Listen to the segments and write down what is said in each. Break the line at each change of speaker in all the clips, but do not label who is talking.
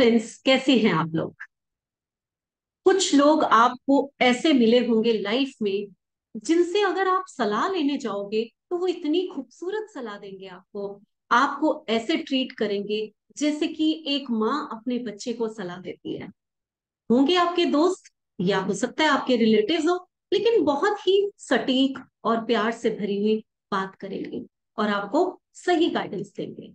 Friends, कैसे हैं आप लोग। कुछ लोग आपको ऐसे मिले होंगे लाइफ में जिनसे अगर आप सलाह लेने जाओगे तो वो इतनी खूबसूरत सलाह देंगे आपको। आपको ऐसे ट्रीट करेंगे जैसे कि एक माँ अपने बच्चे को सलाह देती है। होंगे आपके दोस्त या हो सकता है आपके रिलेटिव्स हो, लेकिन बहुत ही सटीक और प्यार से भरी हुई बात करेंगे और आपको सही गाइडेंस देंगे।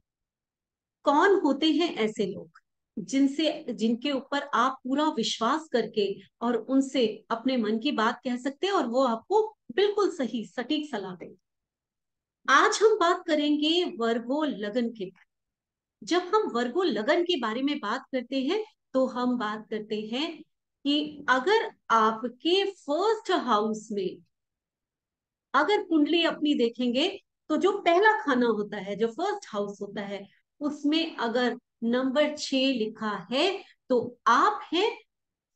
कौन होते हैं ऐसे लोग जिनसे जिनके ऊपर आप पूरा विश्वास करके और उनसे अपने मन की बात कह सकते हैं और वो आपको बिल्कुल सही सटीक सलाह देंगे। आज हम बात करेंगे वर्गो लगन के बारे में। जब हम वर्गो लगन के बारे में बात करते हैं तो हम बात करते हैं कि अगर आपके फर्स्ट हाउस में अगर कुंडली अपनी देखेंगे तो जो पहला खाना होता है, जो फर्स्ट हाउस होता है, उसमें अगर नंबर 6 लिखा है तो आप हैं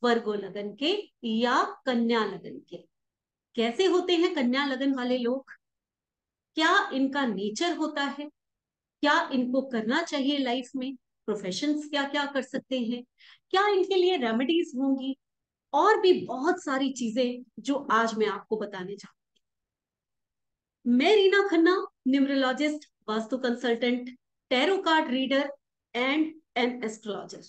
वर्गो लगन के या कन्या लगन के। कैसे होते हैं कन्या लगन वाले लोग? क्या इनका नेचर होता है? क्या इनको करना चाहिए लाइफ में? प्रोफेशंस क्या क्या कर सकते हैं? क्या इनके लिए रेमेडीज होंगी? और भी बहुत सारी चीजें जो आज मैं आपको बताने चाहूँ। मैं Reena Khanna, numerologist, vastu consultant, tarot card reader and an astrologer.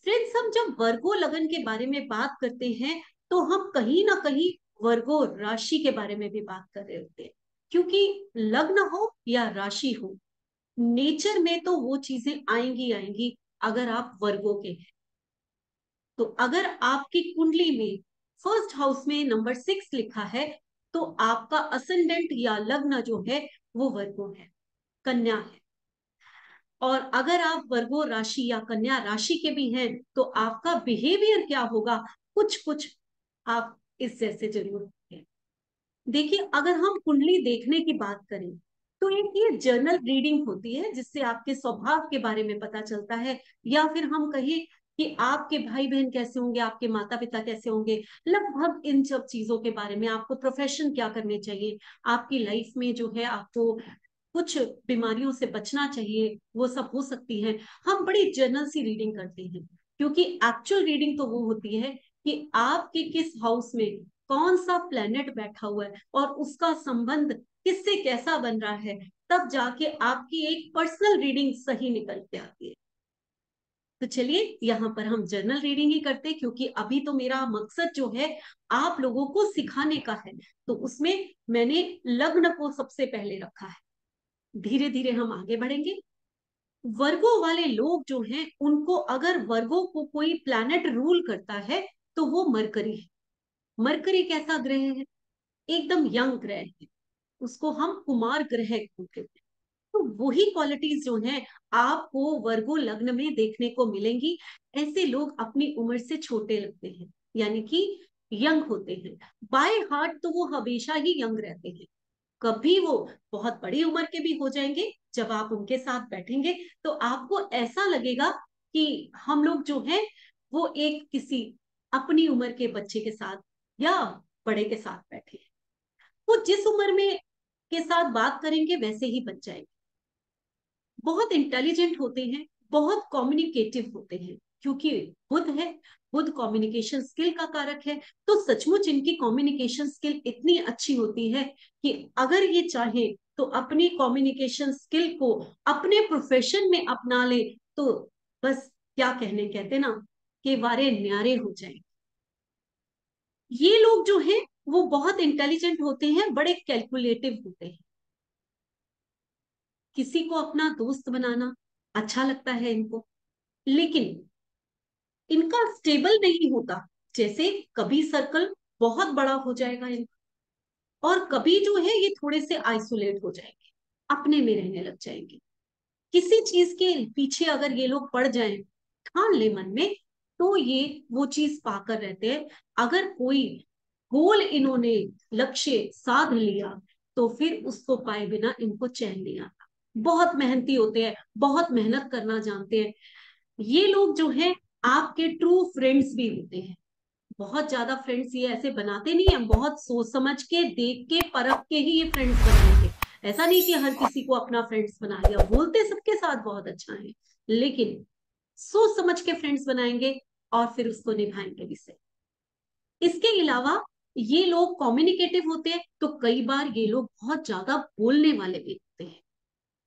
Friends, हम जब वर्गो लगन के बारे में बात करते हैं तो हम कहीं ना कहीं वर्गो राशि के बारे में भी बात कर रहे होते हैं, क्योंकि लग्न हो या राशि हो, नेचर में तो वो चीजें आएंगी आएंगी। अगर आप वर्गो के हैं तो अगर आपकी कुंडली में फर्स्ट हाउस में नंबर 6 लिखा है तो आपका असेंडेंट या लग्न जो है वो वर्गो है, कन्या है। और अगर आप वर्गो राशि या कन्या राशि के भी हैं तो आपका बिहेवियर क्या होगा, कुछ कुछ आप इस जैसे जरूर होंगे। देखिए, अगर हम कुंडली देखने की बात करें तो एक ये जर्नल रीडिंग होती है जिससे आपके स्वभाव के बारे में पता चलता है, या फिर हम कहें कि आपके भाई बहन कैसे होंगे, आपके माता पिता कैसे होंगे, लगभग इन सब चीजों के बारे में, आपको प्रोफेशन क्या करने चाहिए, आपकी लाइफ में जो है आपको कुछ बीमारियों से बचना चाहिए, वो सब हो सकती है। हम बड़ी जनरल सी रीडिंग करते हैं, क्योंकि एक्चुअल रीडिंग तो वो होती है कि आपके किस हाउस में कौन सा प्लेनेट बैठा हुआ है और उसका संबंध किससे कैसा बन रहा है, तब जाके आपकी एक पर्सनल रीडिंग सही निकल के आती है। तो चलिए, यहाँ पर हम जर्नल रीडिंग ही करते हैं, क्योंकि अभी तो मेरा मकसद जो है आप लोगों को सिखाने का है। तो उसमें मैंने लग्न को सबसे पहले रखा है। धीरे धीरे हम आगे बढ़ेंगे। वर्गो वाले लोग जो हैं उनको अगर वर्गो को कोई प्लैनेट रूल करता है तो वो मरकरी है। मरकरी कैसा ग्रह है? एकदम यंग ग्रह है। उसको हम कुमार ग्रह बोलते हैं। तो वही क्वालिटीज जो हैं आपको वर्गो लग्न में देखने को मिलेंगी। ऐसे लोग अपनी उम्र से छोटे लगते हैं, यानी कि यंग होते हैं। बाय हार्ट तो वो हमेशा ही यंग रहते हैं। कभी वो बहुत बड़ी उम्र के भी हो जाएंगे, जब आप उनके साथ बैठेंगे तो आपको ऐसा लगेगा कि हम लोग जो है वो एक किसी अपनी उम्र के बच्चे के साथ या बड़े के साथ बैठे हैं। वो जिस उम्र में के साथ बात करेंगे वैसे ही बच जाएंगे। बहुत इंटेलिजेंट होते हैं, बहुत कम्युनिकेटिव होते हैं, क्योंकि बुध है। बुध कम्युनिकेशन स्किल का कारक है। तो सचमुच इनकी कम्युनिकेशन स्किल इतनी अच्छी होती है कि अगर ये चाहे तो अपनी कम्युनिकेशन स्किल को अपने प्रोफेशन में अपना ले तो बस क्या कहने, कहते ना कि वारे न्यारे हो जाए। ये लोग जो हैं वो बहुत इंटेलिजेंट होते हैं, बड़े कैलकुलेटिव होते हैं। किसी को अपना दोस्त बनाना अच्छा लगता है इनको, लेकिन इनका स्टेबल नहीं होता। जैसे कभी सर्कल बहुत बड़ा हो जाएगा इनका, और कभी जो है ये थोड़े से आइसोलेट हो जाएंगे, अपने में रहने लग जाएंगे। किसी चीज के पीछे अगर ये लोग पड़ जाएं, ठान ले मन में, तो ये वो चीज पाकर रहते हैं। अगर कोई गोल इन्होंने लक्ष्य साध लिया तो फिर उसको पाए बिना इनको चैन नहीं आता। बहुत मेहनती होते हैं, बहुत मेहनत करना जानते हैं। ये लोग जो हैं आपके ट्रू फ्रेंड्स भी होते हैं। बहुत ज्यादा फ्रेंड्स ये ऐसे बनाते नहीं है, बहुत सोच समझ के देख के परख के ही ये फ्रेंड्स बनाएंगे। ऐसा नहीं कि हर किसी को अपना फ्रेंड्स बना लिया। बोलते सबके साथ बहुत अच्छा है, लेकिन सोच समझ के फ्रेंड्स बनाएंगे और फिर उसको निभाएंगे भी सही। इसके अलावा ये लोग कम्युनिकेटिव होते हैं, तो कई बार ये लोग बहुत ज्यादा बोलने वाले भी होते हैं।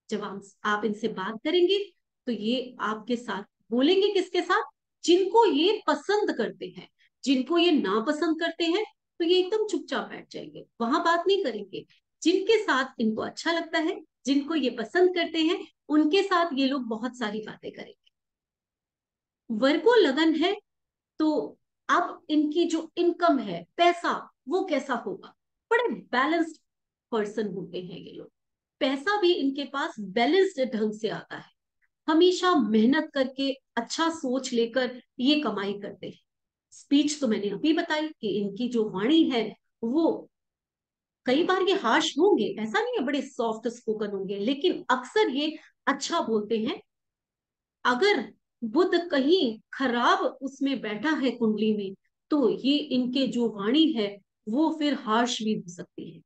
जब आप इनसे बात करेंगे तो ये आपके साथ बोलेंगे, किसके साथ? जिनको ये पसंद करते हैं। जिनको ये नापसंद करते हैं तो ये एकदम चुपचाप बैठ जाएंगे, वहां बात नहीं करेंगे। जिनके साथ इनको अच्छा लगता है, जिनको ये पसंद करते हैं, उनके साथ ये लोग बहुत सारी बातें करेंगे। वर्गो लगन है तो अब इनकी जो इनकम है, पैसा, वो कैसा होगा? बड़े बैलेंस्ड पर्सन होते हैं ये लोग। पैसा भी इनके पास बैलेंस्ड ढंग से आता है। हमेशा मेहनत करके, अच्छा सोच लेकर ये कमाई करते हैं। स्पीच तो मैंने अभी बताई कि इनकी जो वाणी है वो कई बार ये हार्श होंगे, ऐसा नहीं है, बड़े सॉफ्ट स्पोकन होंगे, लेकिन अक्सर ये अच्छा बोलते हैं। अगर बुध कहीं खराब उसमें बैठा है कुंडली में, तो ये इनके जो वाणी है वो फिर हार्श भी हो सकती है।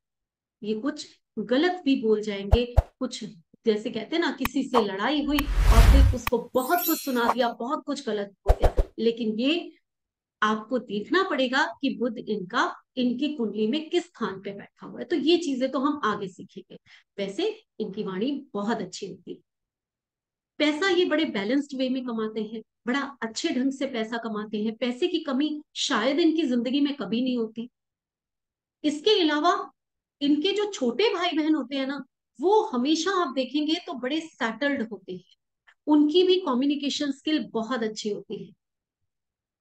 ये कुछ गलत भी बोल जाएंगे, कुछ जैसे कहते हैं ना, किसी से लड़ाई हुई और फिर उसको बहुत कुछ सुना दिया, बहुत कुछ गलत हो गया। लेकिन ये आपको देखना पड़ेगा कि बुध इनका इनकी कुंडली में किस स्थान पे बैठा हुआ है, तो ये चीजें तो हम आगे सीखेंगे। वैसे इनकी वाणी बहुत अच्छी होती है। पैसा ये बड़े बैलेंस्ड वे में कमाते हैं, बड़ा अच्छे ढंग से पैसा कमाते हैं। पैसे की कमी शायद इनकी जिंदगी में कभी नहीं होती। इसके अलावा इनके जो छोटे भाई बहन होते हैं ना, वो हमेशा आप देखेंगे तो बड़े सेटल्ड होते हैं। उनकी भी कम्युनिकेशन स्किल बहुत अच्छी होती है।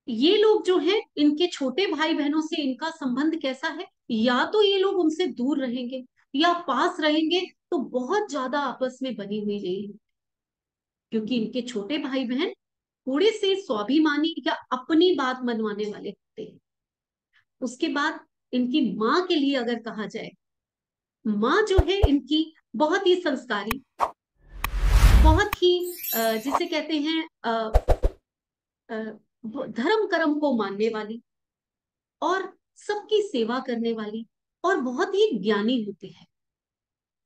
ये लोग जो हैं, इनके छोटे भाई बहनों से इनका संबंध कैसा है? या तो ये लोग उनसे दूर रहेंगे, या पास रहेंगे तो बहुत ज्यादा आपस में बनी हुई रहेंगी, क्योंकि इनके छोटे भाई बहन थोड़े से स्वाभिमानी या अपनी बात मनवाने वाले होते हैं। उसके बाद इनकी माँ के लिए अगर कहा जाए, माँ जो है इनकी बहुत ही संस्कारी, बहुत ही जिसे कहते हैं धर्म कर्म को मानने वाली, और सबकी सेवा करने वाली, और बहुत ही ज्ञानी होते हैं।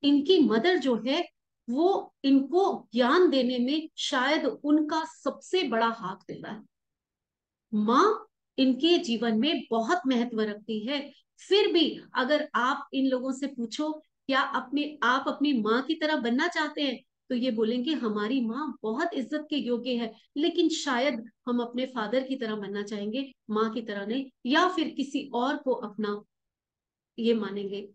इनकी मदर जो है वो इनको ज्ञान देने में शायद उनका सबसे बड़ा हाथ रहता है। माँ इनके जीवन में बहुत महत्व रखती है। फिर भी अगर आप इन लोगों से पूछो, क्या आप अपनी माँ की तरह बनना चाहते हैं, तो ये बोलेंगे हमारी माँ बहुत इज्जत के योग्य है, लेकिन शायद हम अपने फादर की तरह बनना चाहेंगे, माँ की तरह नहीं, या फिर किसी और को अपना ये मानेंगे,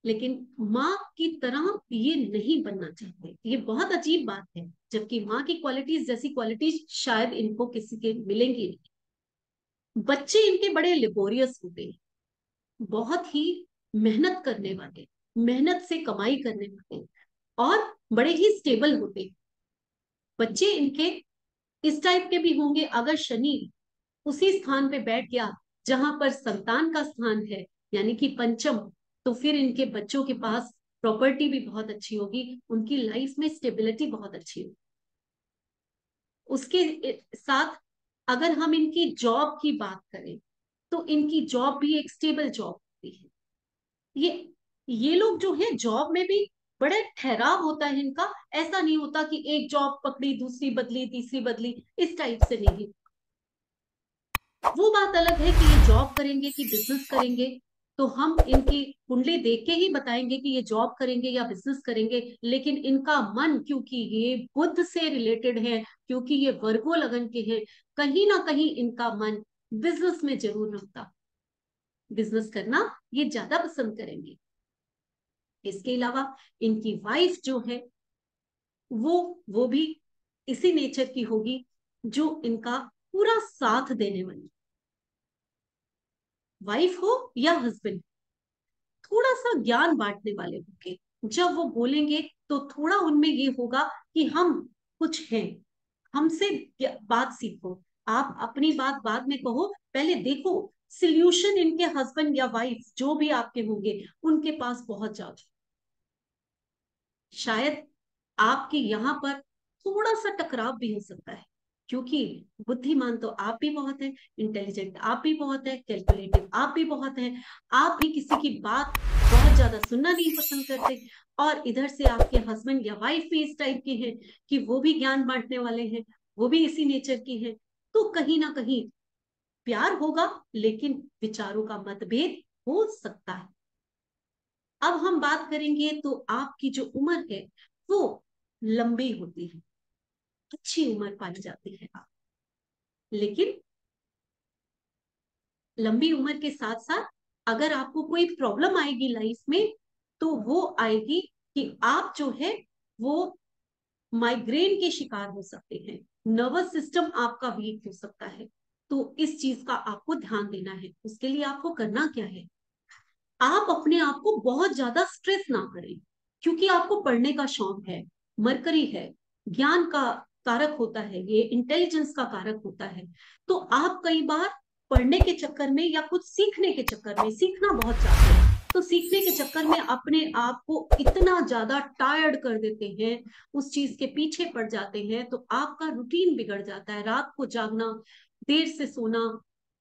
लेकिन माँ की तरह ये नहीं बनना चाहते। ये बहुत अजीब बात है, जबकि माँ की क्वालिटीज जैसी क्वालिटीज शायद इनको किसी के मिलेंगी नहीं। बच्चे इनके बड़े लेबोरियस होते हैं, बहुत ही मेहनत करने वाले, मेहनत से कमाई करने वाले, और बड़े ही स्टेबल होते हैं। बच्चे इनके इस टाइप के भी होंगे, अगर शनि उसी स्थान पे बैठ गया जहां पर संतान का स्थान है, यानी कि पंचम, तो फिर इनके बच्चों के पास प्रॉपर्टी भी बहुत अच्छी होगी, उनकी लाइफ में स्टेबिलिटी बहुत अच्छी होगी। उसके साथ अगर हम इनकी जॉब की बात करें, तो इनकी जॉब भी एक स्टेबल जॉब होती है। ये लोग जो है जॉब में भी बड़े ठहराव होता है इनका। ऐसा नहीं होता कि एक जॉब पकड़ी, दूसरी बदली, तीसरी बदली, इस टाइप से नहीं। वो बात अलग है कि ये जॉब करेंगे कि बिजनेस करेंगे, तो हम इनकी कुंडली देख के ही बताएंगे कि ये जॉब करेंगे या बिजनेस करेंगे। लेकिन इनका मन, क्योंकि ये बुद्ध से रिलेटेड है, क्योंकि ये वर्गो लगन के हैं, कहीं ना कहीं इनका मन बिजनेस में जरूर रखता, बिजनेस करना ये ज्यादा पसंद करेंगे। इसके अलावा इनकी वाइफ जो है वो भी इसी नेचर की होगी, जो इनका पूरा साथ देने वाली। वाइफ हो या हस्बैंड, थोड़ा सा ज्ञान बांटने वाले होंगे। जब वो बोलेंगे तो थोड़ा उनमें ये होगा कि हम कुछ हैं, हमसे बात सीखो। आप अपनी बात बाद में कहो, पहले देखो सोल्यूशन इनके हस्बैंड या वाइफ जो भी आपके होंगे उनके पास पहुंच जाओ। शायद आपके यहाँ पर थोड़ा सा टकराव भी हो सकता है, क्योंकि बुद्धिमान तो आप भी बहुत है, इंटेलिजेंट आप भी बहुत है, कैलकुलेटिव आप भी बहुत है। आप भी किसी की बात बहुत ज्यादा सुनना नहीं पसंद करते, और इधर से आपके हस्बैंड या वाइफ भी इस टाइप के हैं कि वो भी ज्ञान बांटने वाले हैं, वो भी इसी नेचर की है। तो कहीं ना कहीं प्यार होगा, लेकिन विचारों का मतभेद हो सकता है। अब हम बात करेंगे तो आपकी जो उम्र है वो लंबी होती है, अच्छी उम्र पाई जाती है आप। लेकिन लंबी उम्र के साथ साथ अगर आपको कोई प्रॉब्लम आएगी लाइफ में, तो वो आएगी कि आप जो है वो माइग्रेन के शिकार हो सकते हैं, नर्वस सिस्टम आपका वीक हो सकता है। तो इस चीज का आपको ध्यान देना है। उसके लिए आपको करना क्या है, आप अपने आप को बहुत ज्यादा स्ट्रेस ना करें, क्योंकि आपको पढ़ने का शौक है, मरकरी है, ज्ञान का कारक होता है, ये इंटेलिजेंस का कारक होता है। तो आप कई बार पढ़ने के चक्कर में या कुछ सीखने के चक्कर में, सीखना बहुत चाहते हैं तो सीखने के चक्कर में अपने आप को इतना ज्यादा टायर्ड कर देते हैं, उस चीज के पीछे पड़ जाते हैं, तो आपका रूटीन बिगड़ जाता है, रात को जागना, देर से सोना,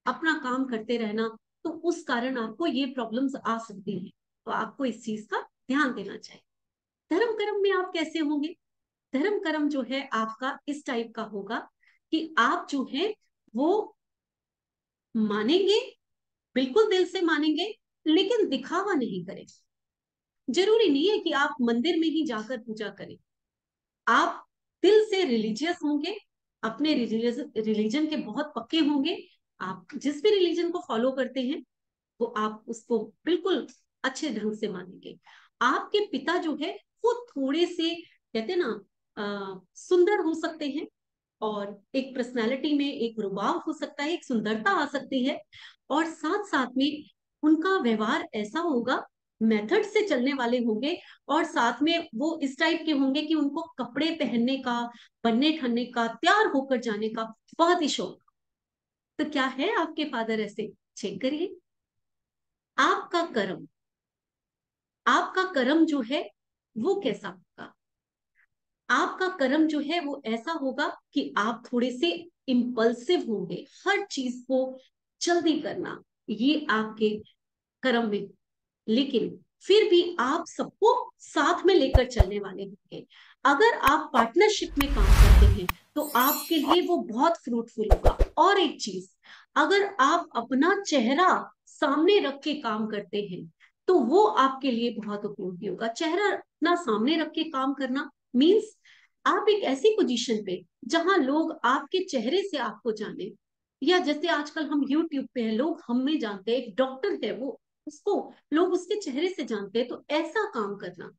अपना काम करते रहना। तो उस कारण आपको ये प्रॉब्लम्स आ सकती हैं। तो आपको इस चीज का ध्यान देना चाहिए। धर्म कर्म में आप कैसे होंगे, धर्म कर्म जो है आपका इस टाइप का होगा कि आप जो है वो मानेंगे, बिल्कुल दिल से मानेंगे, लेकिन दिखावा नहीं करेंगे। जरूरी नहीं है कि आप मंदिर में ही जाकर पूजा करें, आप दिल से रिलीजियस होंगे, अपने रिलीजन के बहुत पक्के होंगे, आप जिस भी रिलीजन को फॉलो करते हैं वो आप उसको बिल्कुल अच्छे ढंग से मानेंगे। आपके पिता जो है वो थोड़े से कहते हैं ना सुंदर हो सकते हैं, और एक पर्सनालिटी में एक रुबाब हो सकता है, एक सुंदरता आ सकती है, और साथ साथ में उनका व्यवहार ऐसा होगा, मेथड से चलने वाले होंगे, और साथ में वो इस टाइप के होंगे कि उनको कपड़े पहनने का, बनने ठनने का, तैयार होकर जाने का बहुत ही शौक। तो क्या है आपके फादर ऐसे, चेक करिए। आपका कर्म, आपका कर्म जो है वो कैसा होगा, आपका कर्म जो है वो ऐसा होगा कि आप थोड़े से इम्पल्सिव होंगे, हर चीज को जल्दी करना, ये आपके कर्म में। लेकिन फिर भी आप सबको साथ में लेकर चलने वाले होंगे। अगर आप पार्टनरशिप में काम करते हैं तो आपके लिए वो बहुत फ्रूटफुल होगा। और एक चीज, अगर आप अपना चेहरा सामने रख के काम करते हैं तो वो आपके लिए बहुत उपयोगी होगा। चेहरा अपना सामने रख के काम करना मीन्स आप एक ऐसी पोजीशन पे जहां लोग आपके चेहरे से आपको जाने, या जैसे आजकल हम यूट्यूब पे हैं, लोग हमें जानते हैं, एक डॉक्टर है वो, उसको लोग उसके चेहरे से जानते हैं। तो ऐसा काम करना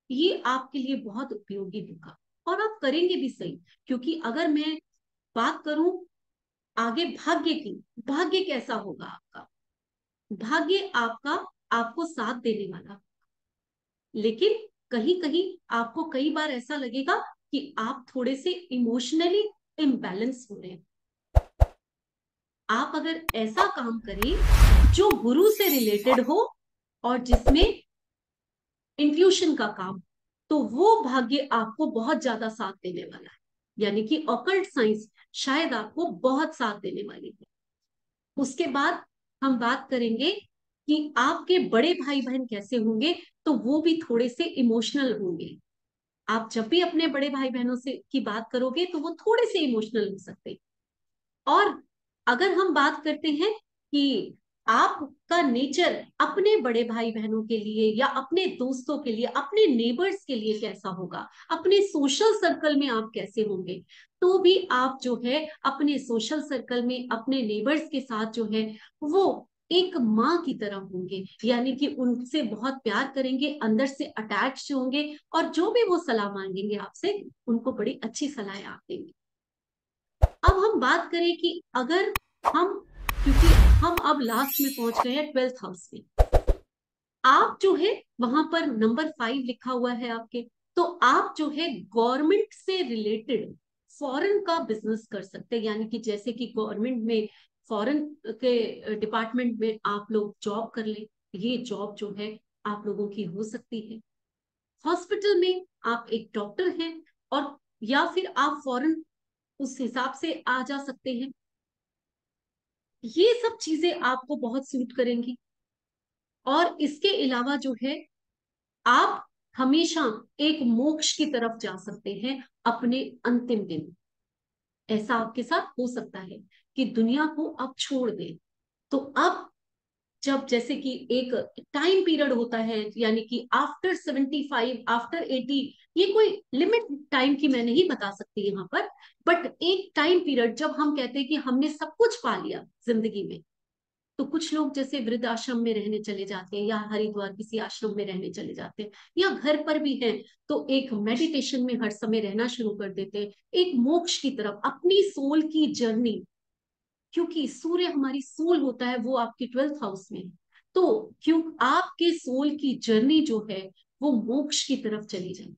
ये आपके लिए बहुत उपयोगी होगा, और आप करेंगे भी सही। क्योंकि अगर मैं बात करूं आगे भाग्य की, भाग्य कैसा होगा आपका, भाग्य आपका आपको साथ देने वाला। लेकिन कहीं कहीं आपको कई बार ऐसा लगेगा कि आप थोड़े से इमोशनली इम्बैलेंस हो रहे हैं। आप अगर ऐसा काम करें जो गुरु से रिलेटेड हो और जिसमें इंट्यूशन का काम, तो वो भाग्य आपको बहुत ज्यादा साथ देने वाला है। यानी कि ऑकल्ट साइंस शायद आपको बहुत साथ देने वाली है। उसके बाद हम बात करेंगे कि आपके बड़े भाई बहन कैसे होंगे, तो वो भी थोड़े से इमोशनल होंगे। आप जब भी अपने बड़े भाई बहनों से की बात करोगे तो वो थोड़े से इमोशनल हो सकते हैं। और अगर हम बात करते हैं कि आपका नेचर अपने बड़े भाई बहनों के लिए या अपने दोस्तों के लिए, अपने नेबर्स के लिए कैसा होगा, अपने सोशल सर्कल में आप कैसे होंगे, तो भी आप जो है अपने सोशल सर्कल में अपने नेबर्स के साथ जो है वो एक माँ की तरह होंगे। यानी कि उनसे बहुत प्यार करेंगे, अंदर से अटैच होंगे, और जो भी वो सलाह मांगेंगे आपसे, उनको बड़ी अच्छी सलाह आप देंगे। अब हम बात करें कि अगर हम, क्योंकि हम अब लास्ट में पहुंच गए हैं 12th हाउस में, आप जो है वहां पर नंबर 5 लिखा हुआ है आपके, तो आप जो है गवर्नमेंट से रिलेटेड फॉरेन का बिजनेस कर सकते हैं। यानी कि जैसे कि गवर्नमेंट में, फॉरेन के डिपार्टमेंट में आप लोग जॉब कर ले, ये जॉब जो है आप लोगों की हो सकती है। हॉस्पिटल में आप एक डॉक्टर हैं, और या फिर आप फॉरेन उस हिसाब से आ जा सकते हैं। ये सब चीजें आपको बहुत सूट करेंगी। और इसके अलावा जो है आप हमेशा एक मोक्ष की तरफ जा सकते हैं अपने अंतिम दिन। ऐसा आपके साथ हो सकता है कि दुनिया को आप छोड़ दें। तो अब जब जैसे कि एक टाइम पीरियड होता है, यानी कि आफ्टर 75, आफ्टर 80, ये कोई लिमिट टाइम की मैं नहीं बता सकती यहाँ पर, बट एक टाइम पीरियड जब हम कहते हैं कि हमने सब कुछ पा लिया जिंदगी में, तो कुछ लोग जैसे वृद्ध आश्रम में रहने चले जाते हैं, या हरिद्वार किसी आश्रम में रहने चले जाते हैं, या घर पर भी हैं तो एक मेडिटेशन में हर समय रहना शुरू कर देते हैं, एक मोक्ष की तरफ, अपनी सोल की जर्नी। क्योंकि सूर्य हमारी सोल होता है, वो आपकी 12th हाउस में है। तो क्यों आपके सोल की जर्नी जो है वो मोक्ष की तरफ चली जाए।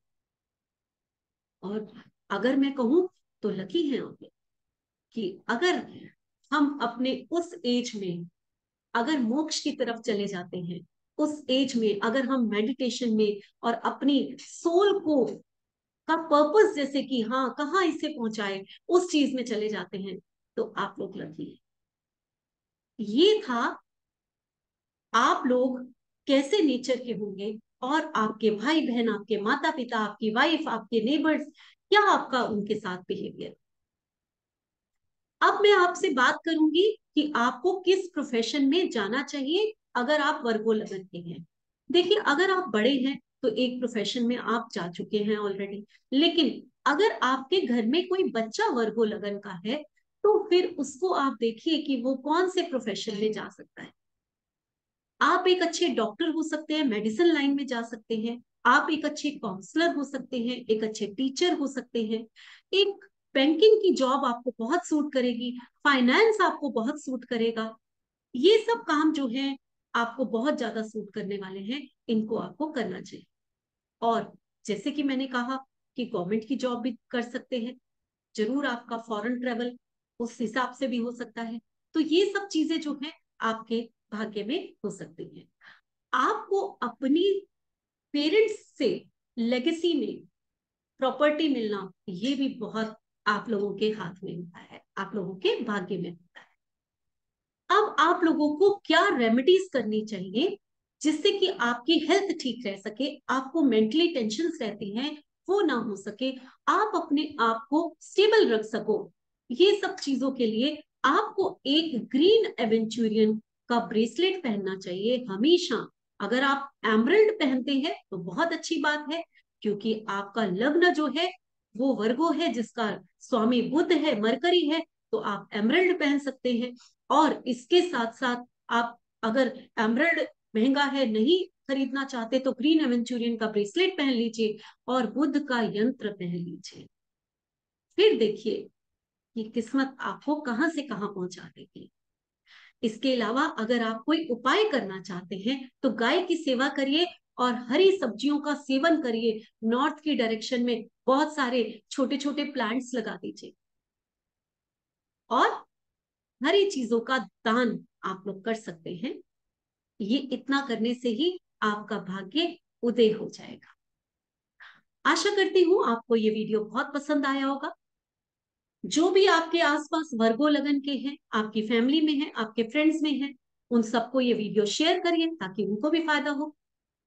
और अगर मैं कहूं तो लकी है आप लोग कि अगर हम अपने उस एज में अगर मोक्ष की तरफ चले जाते हैं, उस एज में अगर हम मेडिटेशन में और अपनी सोल को का पर्पस, जैसे कि हाँ कहाँ इसे पहुंचाए, उस चीज में चले जाते हैं, तो आप लोग लकी हैं। ये था आप लोग कैसे नेचर के होंगे, और आपके भाई बहन, आपके माता पिता, आपकी वाइफ, आपके नेबर्स, क्या आपका उनके साथ बिहेवियर। अब मैं आपसे बात करूंगी कि आपको किस प्रोफेशन में जाना चाहिए अगर आप वर्गो लगन के हैं। देखिए, अगर आप बड़े हैं तो एक प्रोफेशन में आप जा चुके हैं ऑलरेडी, लेकिन अगर आपके घर में कोई बच्चा वर्गो लगन का है तो फिर उसको आप देखिए कि वो कौन से प्रोफेशन में जा सकता है। आप एक अच्छे डॉक्टर हो सकते हैं, मेडिसिन लाइन में जा सकते हैं, आप एक अच्छे काउंसलर हो सकते हैं, एक अच्छे टीचर हो सकते हैं, एक बैंकिंग की जॉब आपको बहुत सूट करेगी, फाइनेंस आपको बहुत सूट करेगा। ये सब काम जो है आपको बहुत ज्यादा सूट करने वाले हैं, इनको आपको करना चाहिए। और जैसे कि मैंने कहा कि गवर्नमेंट की जॉब भी कर सकते हैं, जरूर आपका फॉरेन ट्रेवल उस हिसाब से भी हो सकता है। तो ये सब चीजें जो है आपके भाग्य में हो सकती हैं। आपको अपनी पेरेंट्स से लेगेसी में प्रॉपर्टी मिलना, ये भी बहुत आप लोगों के हाथ में होता है, आप लोगों के भाग्य में होता है। अब आप लोगों को क्या रेमेडीज करनी चाहिए जिससे कि आपकी हेल्थ ठीक रह सके, आपको मेंटली टेंशन रहती हैं वो ना हो सके, आप अपने आप को स्टेबल रख सको। ये सब चीजों के लिए आपको एक ग्रीन एवेंचुरियन का ब्रेसलेट पहनना चाहिए हमेशा। अगर आप एमरल्ड पहनते हैं तो बहुत अच्छी बात है, क्योंकि आपका लग्न जो है वो वर्गो है, जिसका स्वामी बुध है, मरकरी है, तो आप एमरल्ड पहन सकते हैं। और इसके साथ साथ आप अगर एमरल्ड महंगा है नहीं खरीदना चाहते तो ग्रीन एवेंचुरियन का ब्रेसलेट पहन लीजिए और बुद्ध का यंत्र पहन लीजिए। फिर देखिए कि किस्मत आपको कहां से कहां पहुंचा देगी। इसके अलावा अगर आप कोई उपाय करना चाहते हैं तो गाय की सेवा करिए और हरी सब्जियों का सेवन करिए। नॉर्थ की डायरेक्शन में बहुत सारे छोटे छोटे प्लांट्स लगा दीजिए, और हरी चीजों का दान आप लोग कर सकते हैं। ये इतना करने से ही आपका भाग्य उदय हो जाएगा। आशा करती हूँ आपको ये वीडियो बहुत पसंद आया होगा। जो भी आपके आसपास वर्गो लगन के हैं, आपकी फैमिली में है, आपके फ्रेंड्स में है, उन सबको ये वीडियो शेयर करिए ताकि उनको भी फायदा हो।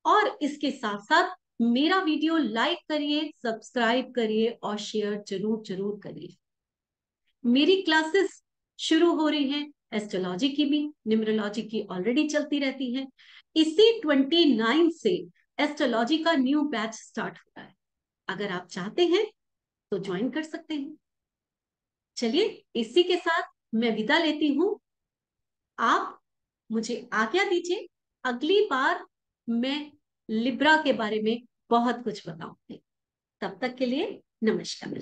और इसके साथ साथ मेरा वीडियो लाइक करिए, सब्सक्राइब करिए और शेयर जरूर जरूर करिए। मेरी क्लासेस शुरू हो रही हैं, एस्ट्रोलॉजी की भी, न्यूमरोलॉजी की ऑलरेडी चलती रहती है। इसी 29 से एस्ट्रोलॉजी का न्यू बैच स्टार्ट हो रहा है। अगर आप चाहते हैं तो ज्वाइन कर सकते हैं। चलिए, इसी के साथ मैं विदा लेती हूँ। आप मुझे आज्ञा दीजिए, अगली बार मैं लिब्रा के बारे में बहुत कुछ बताऊंगी। तब तक के लिए नमस्कार।